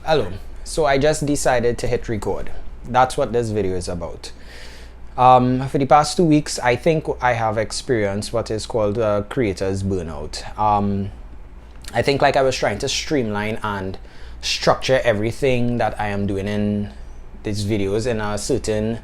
Hello. So I just decided to hit record. That's what this video is about. For the past 2 weeks, I think I have experienced what is called creator's burnout. I think like I was trying to streamline and structure everything that I am doing in these videos in a certain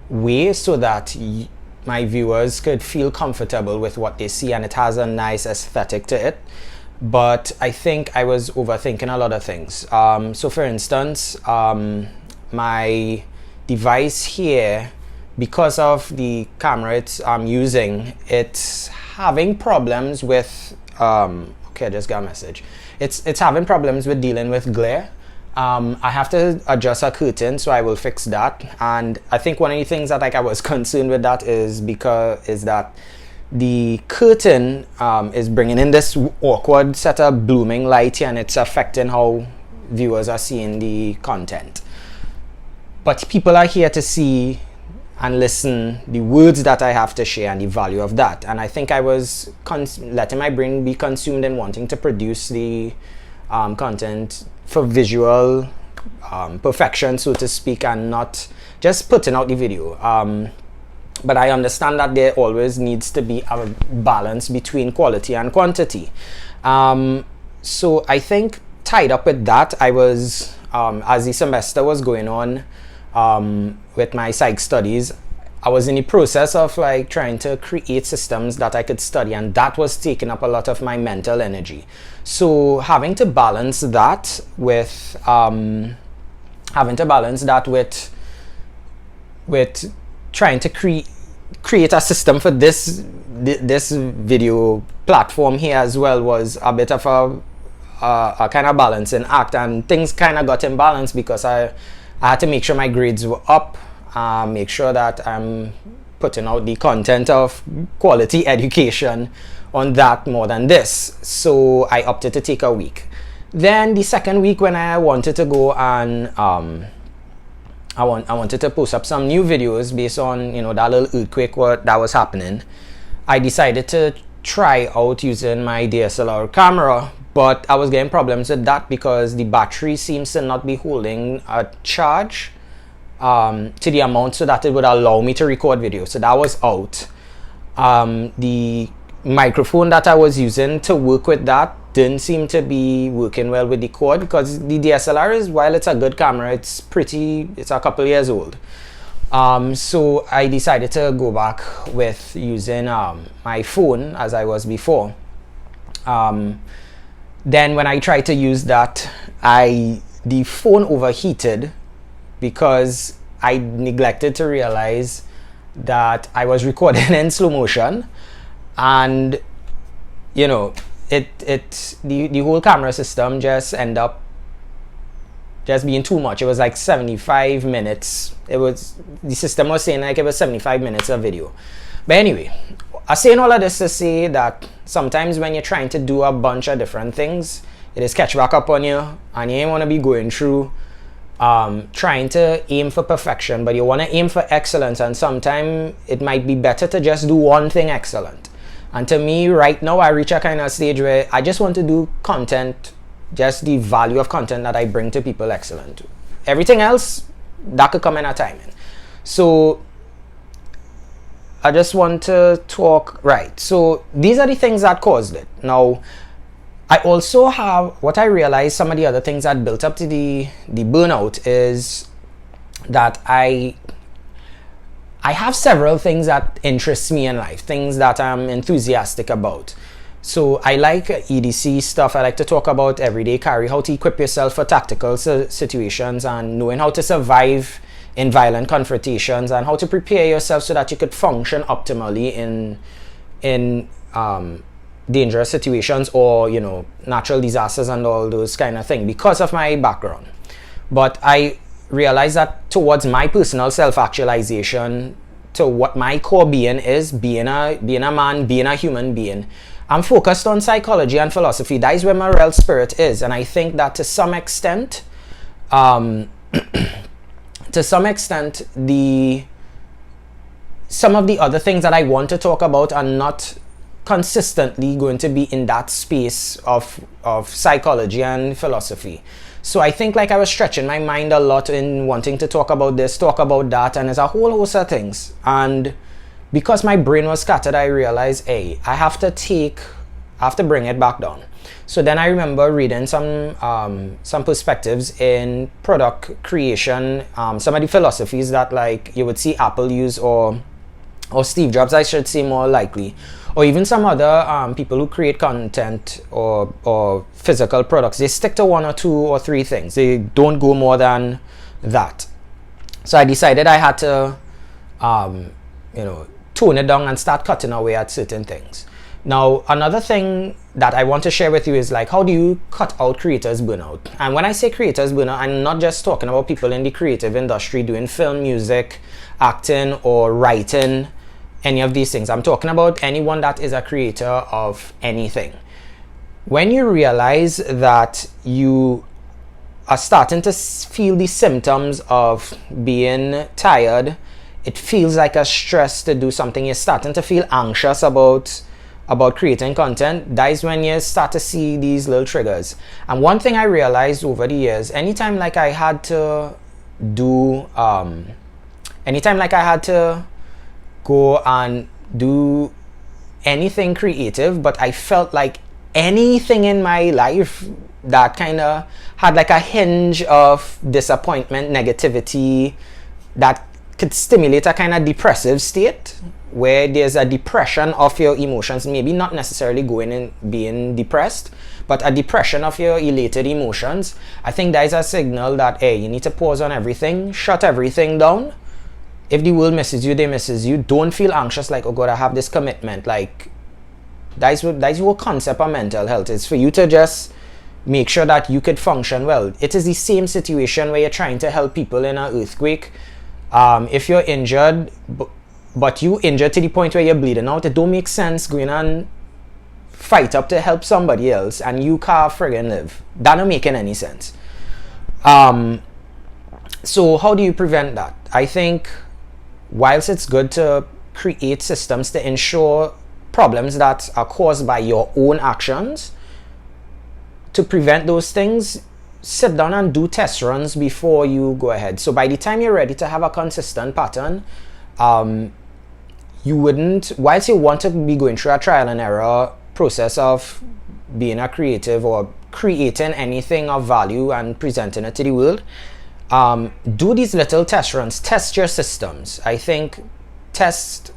way so that my viewers could feel comfortable with what they see and it has a nice aesthetic to it. But I think I was overthinking a lot of things. So for instance, my device here, because of the camera I'm using, it's having problems with, okay, I just got a message. It's having problems with dealing with glare. I have to adjust a curtain, so I will fix that. And I think one of the things that like I was concerned with that is that the curtain is bringing in this awkward set of blooming light here, and it's affecting how viewers are seeing the content. But people are here to see and listen the words that I have to share and the value of that. And I think I was letting my brain be consumed in wanting to produce the content for visual perfection, so to speak, and not just putting out the video. But I understand that there always needs to be a balance between quality and quantity. So I think tied up with that, I was, as the semester was going on with my psych studies, I was in the process of like trying to create systems that I could study, and that was taking up a lot of my mental energy. So having to balance that with trying to create a system for this video platform here as well was a bit of a kind of balancing act, and things kind of got imbalanced because I had to make sure my grades were up, make sure that I'm putting out the content of quality education on that more than this. So I opted to take a week. Then the second week, when I wanted to go and I wanted to post up some new videos based on, you know, that little earthquake that was happening, I decided to try out using my DSLR camera, but I was getting problems with that because the battery seems to not be holding a charge to the amount so that it would allow me to record video. So that was out. The microphone that I was using to work with that didn't seem to be working well with the cord, because the DSLR is, while it's a good camera, it's a couple years old. So I decided to go back with using my phone as I was before. Then when I tried to use that, the phone overheated because I neglected to realize that I was recording in slow motion, and you know, the whole camera system just ended up just being too much. It was like 75 minutes. The system was saying like it was 75 minutes of video. But anyway, I'm saying all of this to say that sometimes when you're trying to do a bunch of different things, it is catch back up on you, and you ain't want to be going through trying to aim for perfection, but you want to aim for excellence, and sometimes it might be better to just do one thing excellent. And to me, right now, I reach a kind of stage where I just want to do content, just the value of content that I bring to people excellent. Everything else, that could come in a timing. So I just want to talk, right. So these are the things that caused it. Now, I also have, what I realized, some of the other things that built up to the burnout is that I have several things that interest me in life, things that I'm enthusiastic about. So I like EDC stuff. I like to talk about everyday carry, how to equip yourself for tactical situations, and knowing how to survive in violent confrontations, and how to prepare yourself so that you could function optimally in dangerous situations, or, you know, natural disasters and all those kind of things, because of my background. But I realize that towards my personal self-actualization, to what my core being is, being a man, being a human being, I'm focused on psychology and philosophy. That is where my real spirit is. And I think that to some extent, some of the other things that I want to talk about are not consistently going to be in that space of psychology and philosophy. So I think like I was stretching my mind a lot in wanting to talk about this, talk about that, and there's a whole host of things. And because my brain was scattered, I realized, hey, I have to bring it back down. So then I remember reading some perspectives in product creation, some of the philosophies that like you would see Apple use, or Steve Jobs, I should say, more likely, or even some other people who create content or physical products. They stick to 1 or 2 or 3 things. They don't go more than that. So I decided I had to, tone it down and start cutting away at certain things. Now, another thing that I want to share with you is like, how do you cut out creators burnout? And when I say creators burnout, I'm not just talking about people in the creative industry doing film, music, acting, or writing, any of these things. I'm talking about anyone that is a creator of anything. When you realize that you are starting to feel the symptoms of being tired, it feels like a stress to do something, you're starting to feel anxious about creating content, that is when you start to see these little triggers. And one thing I realized over the years, anytime like I had to go and do anything creative, but I felt like anything in my life that kind of had like a hinge of disappointment, negativity, that could stimulate a kind of depressive state where there's a depression of your emotions, maybe not necessarily going and being depressed, but a depression of your elated emotions. I think that is a signal that, hey, you need to pause on everything, shut everything down. If the world misses you, they misses you. Don't feel anxious like, oh God, I have this commitment. Like, that's your concept of mental health. It's for you to just make sure that you could function well. It is the same situation where you're trying to help people in an earthquake. If you're injured, but you injured to the point where you're bleeding out, it don't make sense going and fight up to help somebody else and you can't friggin' live. That don't making any sense. So how do you prevent that? I think whilst it's good to create systems to ensure problems that are caused by your own actions, to prevent those things, sit down and do test runs before you go ahead. So by the time you're ready to have a consistent pattern, you wouldn't, whilst you want to be going through a trial and error process of being a creative or creating anything of value and presenting it to the world, do these little test runs, test your systems. I think test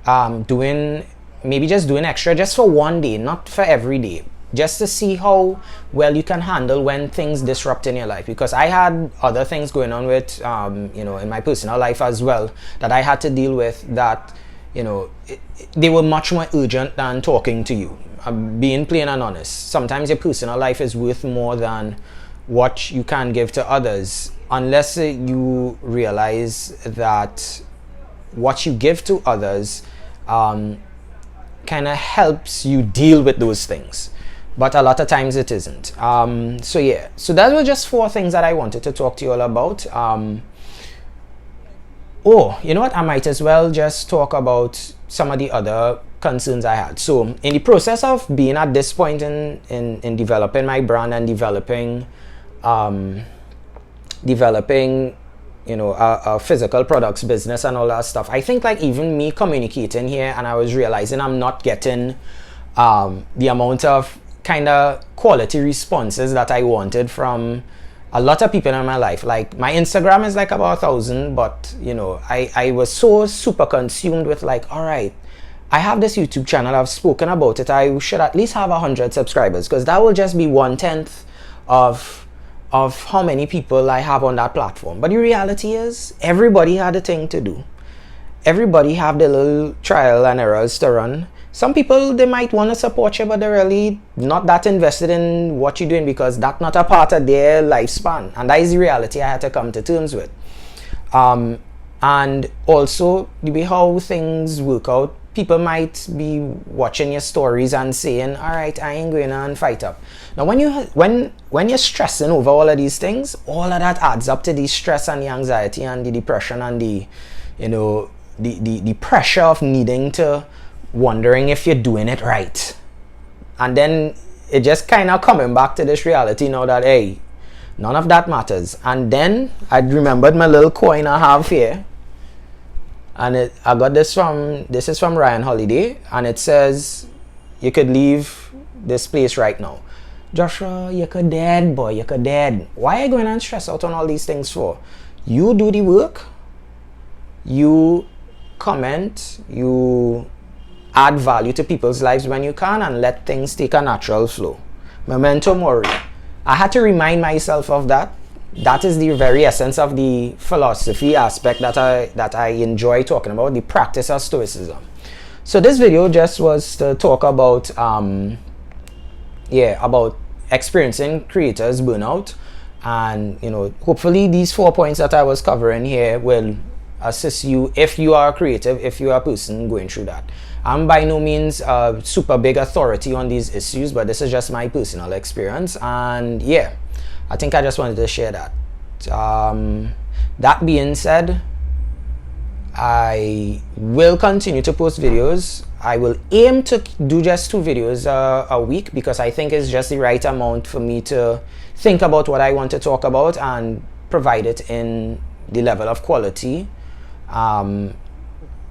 maybe just doing extra just for one day, not for every day, just to see how well you can handle when things disrupt in your life. Because I had other things going on with, in my personal life as well, that I had to deal with that, they were much more urgent than talking to you. Being plain and honest. Sometimes your personal life is worth more than what you can give to others, unless you realize that what you give to others kind of helps you deal with those things. But a lot of times it isn't. So that were just 4 things that I wanted to talk to you all about. You know what? I might as well just talk about some of the other concerns I had. So in the process of being at this point in developing my brand and developing a physical products business and all that stuff, I think like even me communicating here, and I was realizing I'm not getting the amount of kind of quality responses that I wanted from a lot of people in my life. Like my Instagram is like about 1,000, but I was so super consumed with like, all right, I have this YouTube channel, I've spoken about it, I should at least have 100 subscribers, because that will just be 1/10 of how many people I have on that platform. But the reality is everybody had a thing to do. Everybody have their little trial and errors to run. Some people, they might want to support you, but they're really not that invested in what you're doing because that's not a part of their lifespan. And that is the reality I had to come to terms with. And also, the way how things work out, people might be watching your stories and saying, all right, I ain't going on fight up. Now, when you're stressing over all of these things, all of that adds up to the stress and the anxiety and the depression and the pressure of needing to wondering if you're doing it right. And then it just kind of coming back to this reality now that, hey, none of that matters. And then I remembered my little coin I have here. And I got this is from Ryan Holiday. And it says, you could leave this place right now. Joshua, you could dead, boy, you could dead. Why are you going and stress out on all these things for? You do the work. You comment. You add value to people's lives when you can, and let things take a natural flow. Memento mori. I had to remind myself of that. That is the very essence of the philosophy aspect that I enjoy talking about, the practice of stoicism. So this video just was to talk about about experiencing creators burnout, and hopefully these 4 points that I was covering here will assist you if you are creative, if you are a person going through that. I'm by no means a super big authority on these issues, but this is just my personal experience, and yeah, I think I just wanted to share that. That being said, I will continue to post videos. I will aim to do just 2 videos a week, because I think it's just the right amount for me to think about what I want to talk about and provide it in the level of quality.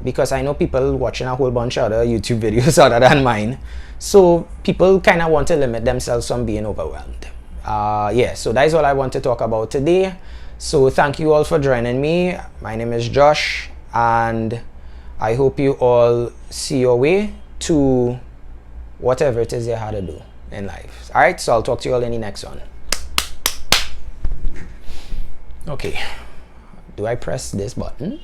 Because I know people watching a whole bunch of other YouTube videos other than mine, so people kind of want to limit themselves from being overwhelmed. So that is all I want to talk about today. So thank you all for joining me. My name is Josh, and I hope you all see your way to whatever it is you had to do in life. All right, so I'll talk to you all in the next one. Okay, do I press this button?